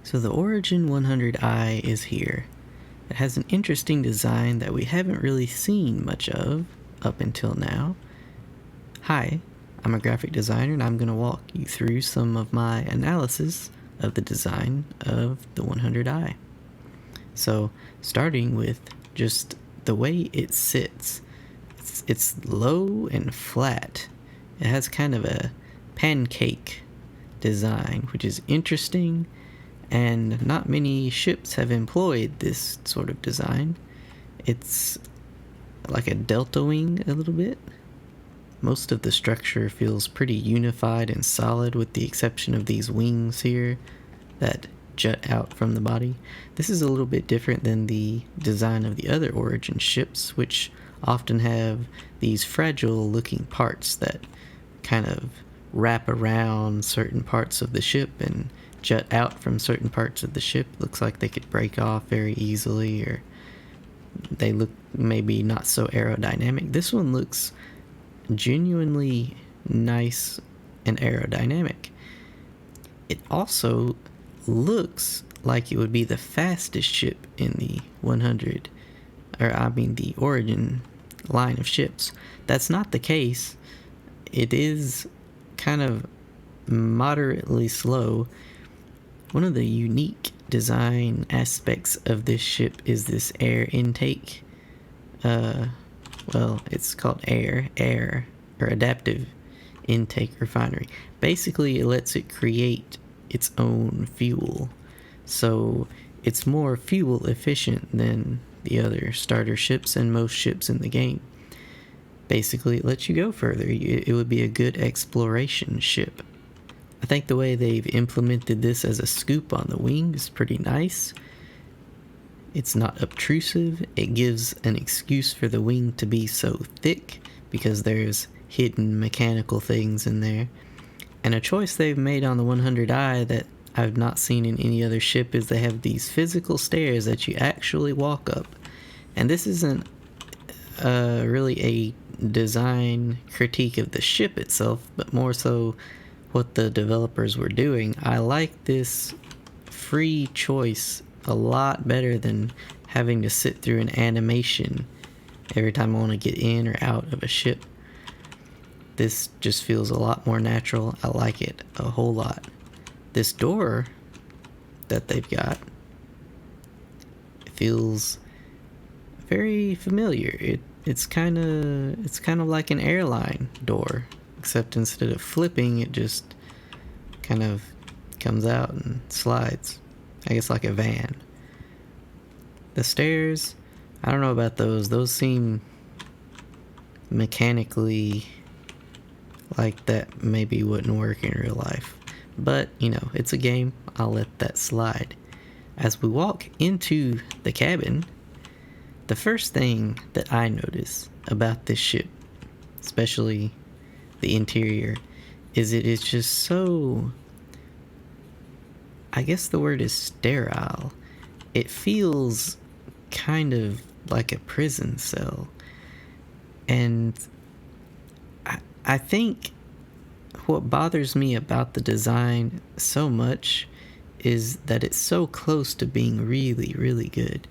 So the Origin 100i is here. It has an interesting design that we haven't really seen much of up until now. Hi, I'm a graphic designer and I'm going to walk you through some of my analysis of the design of the 100i. So starting with just the way it sits. It's low and flat. It has kind of a pancake design, which is interesting, and not many ships have employed this sort of design. It's like a delta wing a little bit. Most of the structure feels pretty unified and solid with the exception of these wings here that jut out from the body. This is a little bit different than the design of the other Origin ships, which often have these fragile looking parts that kind of wrap around certain parts of the ship and jut out from certain parts of the ship. Looks like they could break off very easily, or they look maybe not so aerodynamic. This one looks genuinely nice and aerodynamic. It also looks like it would be the fastest ship in the the Origin line of ships. That's not the case. It is kind of moderately slow. One of the unique design aspects of this ship is this air intake. It's called air or adaptive intake refinery. Basically, it lets it create its own fuel. So it's more fuel efficient than the other starter ships and most ships in the game. Basically, it lets you go further. It would be a good exploration ship. I think the way they've implemented this as a scoop on the wing is pretty nice. It's not obtrusive. It gives an excuse for the wing to be so thick because there's hidden mechanical things in there. And a choice they've made on the 100i that I've not seen in any other ship is they have these physical stairs that you actually walk up. And this isn't really a design critique of the ship itself, but more so what the developers were doing. I like this free choice a lot better than having to sit through an animation every time I want to get in or out of a ship. This just feels a lot more natural. I like it a whole lot. This door that they've got feels very familiar. It's kind of like an airline door, except instead of flipping, it just kind of comes out and slides. I guess like a van. The stairs, I don't know about those. Those seem mechanically like that maybe wouldn't work in real life. But, it's a game. I'll let that slide. As we walk into the cabin, the first thing that I notice about this ship, especially the interior, is it is just so, I guess the word is sterile. It feels kind of like a prison cell. And I think what bothers me about the design so much is that it's so close to being really, really good.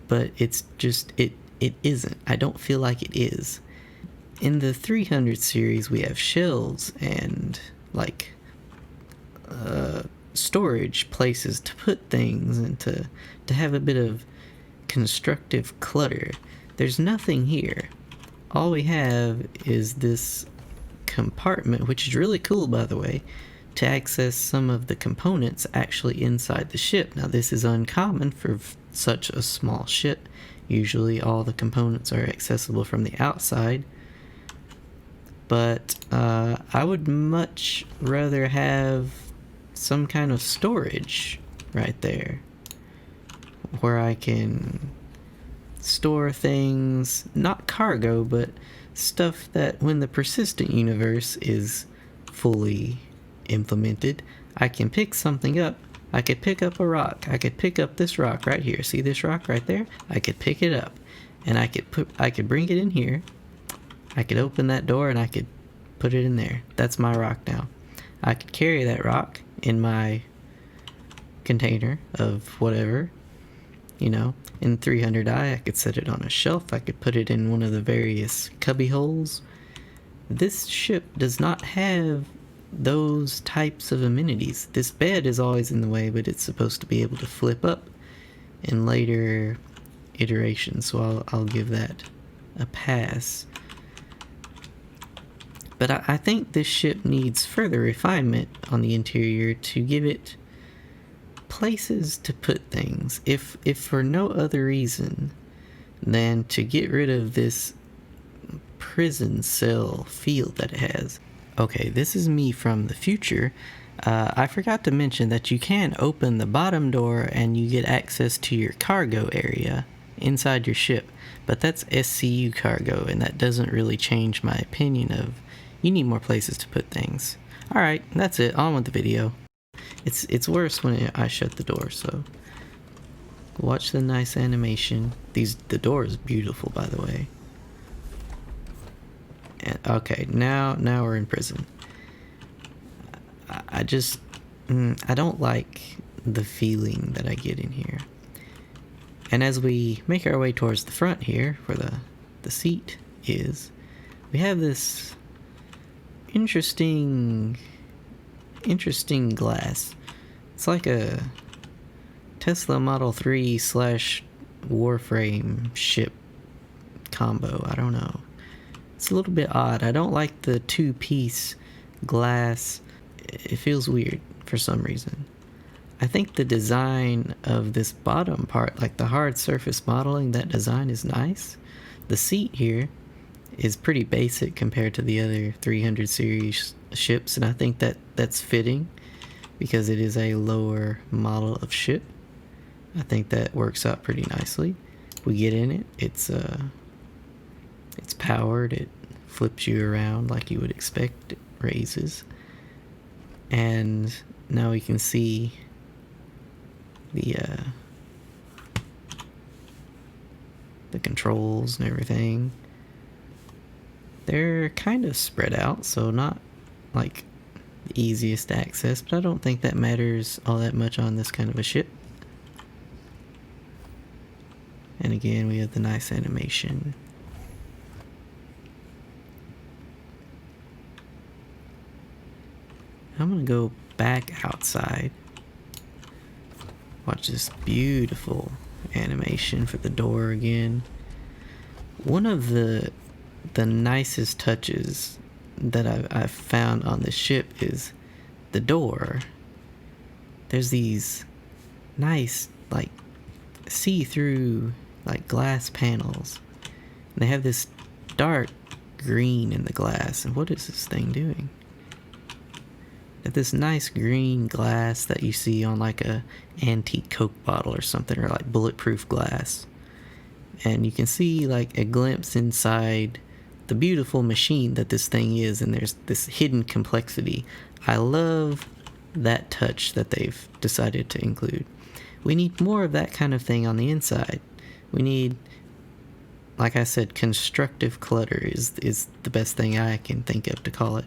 But it's just, it isn't. I don't feel like it is. In the 300 series, we have shelves and storage places to put things and to have a bit of constructive clutter. There's nothing here. All we have is this compartment, which is really cool, by the way, to access some of the components actually inside the ship. Now, this is uncommon for such a small ship. Usually all the components are accessible from the outside. But I would much rather have some kind of storage right there where I can store things, not cargo, but stuff that when the persistent universe is fully implemented, I can pick something up. I could pick up a rock. I could pick up this rock right here. See this rock right there? I could pick it up and I could bring it in here. I could open that door and I could put it in there. That's my rock now. I could carry that rock in my container of whatever. You know, in 300i, I could set it on a shelf. I could put it in one of the various cubby holes. This ship does not have those types of amenities. This bed is always in the way, but it's supposed to be able to flip up in later iterations, so I'll give that a pass. But I think this ship needs further refinement on the interior to give it places to put things, if for no other reason than to get rid of this prison cell feel that it has. Okay, this is me from the future. I forgot to mention that you can open the bottom door and you get access to your cargo area inside your ship, but that's SCU cargo, and that doesn't really change my opinion of you need more places to put things. Alright, that's it. On with the video. It's worse when I shut the door, so watch the nice animation. The door is beautiful, by the way. And, okay, now we're in prison. I just I don't like the feeling that I get in here. And as we make our way towards the front here, where the seat is, we have this interesting glass. It's like a Tesla Model 3 / Warframe ship combo. I don't know. It's a little bit odd. I don't like the two-piece glass. It feels weird for some reason. I think the design of this bottom part, like the hard surface modeling, that design is nice. The seat here is pretty basic compared to the other 300 series ships, and I think that's fitting because it is a lower model of ship. I think that works out pretty nicely. We get in it, it's powered, it flips you around like you would expect, it raises. And now we can see the controls and everything. They're kind of spread out, so not like the easiest to access, but I don't think that matters all that much on this kind of a ship. And again, we have the nice animation. I'm gonna go back outside. Watch this beautiful animation for the door again. One of the nicest touches that I've found on this ship is the door. There's these nice, like, see-through, like, glass panels. And they have this dark green in the glass. And what is this thing doing? This nice green glass that you see on like a antique Coke bottle or something, or like bulletproof glass. And you can see like a glimpse inside the beautiful machine that this thing is, and there's this hidden complexity. I love that touch that they've decided to include. We need more of that kind of thing on the inside. We need, like I said, constructive clutter is the best thing I can think of to call it.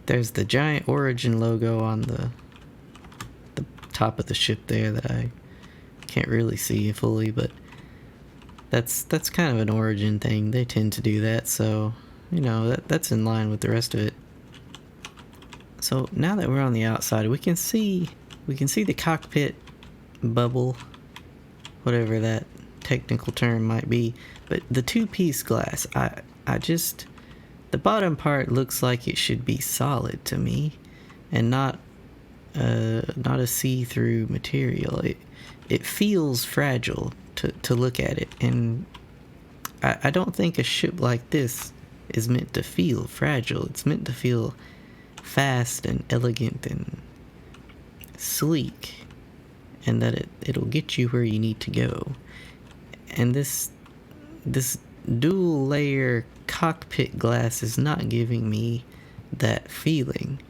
There's the giant Origin logo on the top of the ship there that I can't really see fully, but that's kind of an Origin thing. They tend to do that, so you know that's in line with the rest of it. So now that we're on the outside, we can see the cockpit bubble, whatever that technical term might be. But the two-piece glass, I just, the bottom part looks like it should be solid to me, and not a see-through material. It feels fragile to look at it, and I don't think a ship like this is meant to feel fragile. It's meant to feel fast and elegant and sleek, and that it'll get you where you need to go. And this dual layer cockpit glass is not giving me that feeling.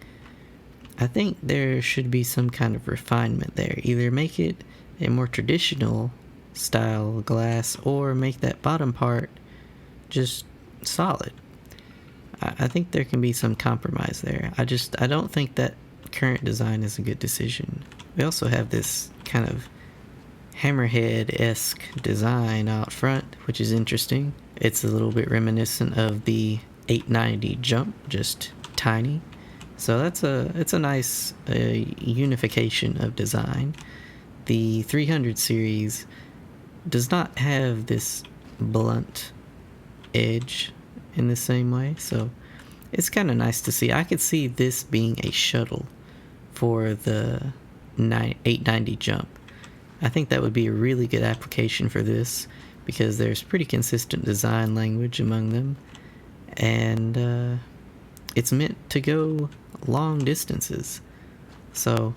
I think there should be some kind of refinement there. Either make it a more traditional style glass, or make that bottom part just solid. I think there can be some compromise there. I don't think that current design is a good decision. We also have this kind of hammerhead-esque design out front, which is interesting. It's a little bit reminiscent of the 890 jump, just tiny. So it's a nice unification of design. The 300 series does not have this blunt edge in the same way, so it's kind of nice to see. I could see this being a shuttle for the 890 jump. I think that would be a really good application for this because there's pretty consistent design language among them, and it's meant to go long distances. So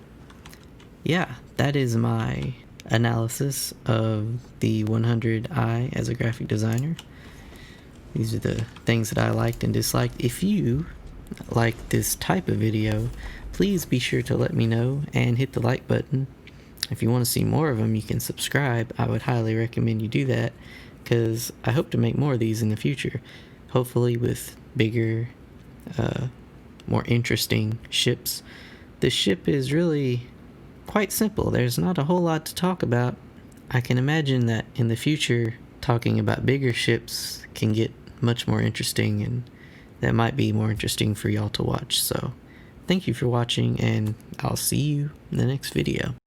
yeah, that is my analysis of the 100i as a graphic designer. These are the things that I liked and disliked. If you like this type of video, please be sure to let me know and hit the like button. If you want to see more of them, you can subscribe. I would highly recommend you do that because I hope to make more of these in the future. Hopefully with bigger, more interesting ships. This ship is really quite simple. There's not a whole lot to talk about. I can imagine that in the future, talking about bigger ships can get much more interesting, and that might be more interesting for y'all to watch. So thank you for watching, and I'll see you in the next video.